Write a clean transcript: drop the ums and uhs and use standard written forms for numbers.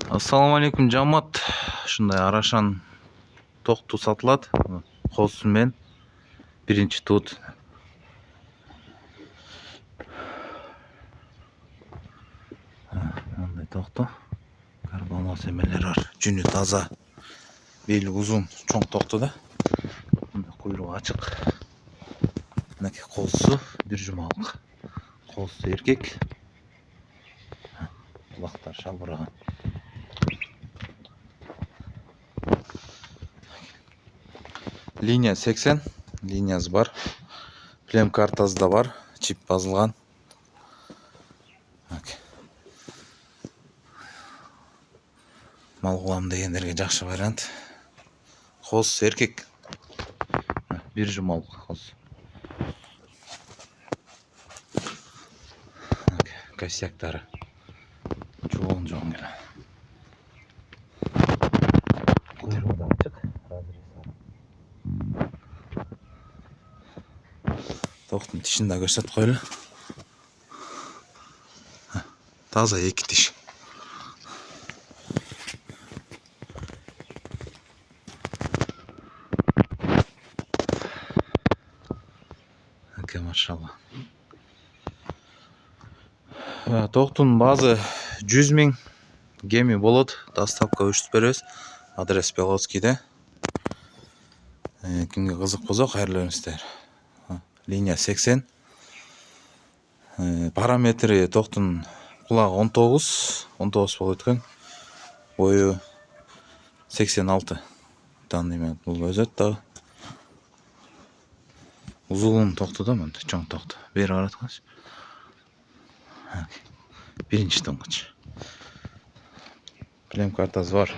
Assalamu alaikum жамат. Шундай арашан тоқту сатылады. Қосымен бірінші тут. Мындай тоқту. Карбонос емелер бар. Жүні таза. Белі ұзын, чоң тоқту да. Құйрығы ашық. Мынакей қолсы бір жұмалық. Қолсы еркек. Құлақтар шалбыраған. Линия 80, линиясы бар. Плем картасы да бар, чип басылған. Мал қылам дегендерге жақсы вариант. Қос еркек. Bir жұмалық қос. Косяктары. Жоғын келе. Құйрығы да ашық. Тоқтың тишін да көрсетіп қойлы. Таза екі тиш. Машалла. Тоқтың базы 100 000 геми болады. Доставка өшіп береміз. Адрес Белоцкийде. Кімге қызық болса, қайырлы көріңіздер. Линия 80. Параметрі тоқтың құлағы 19 болып өткен. Бойы 86. Таныймен бұл өзет тағы. Ұзылын тоқты да мынды, чоң тоқты. Бері қаратқаншы. Бірінші тоңғыш. Плем картасы бар.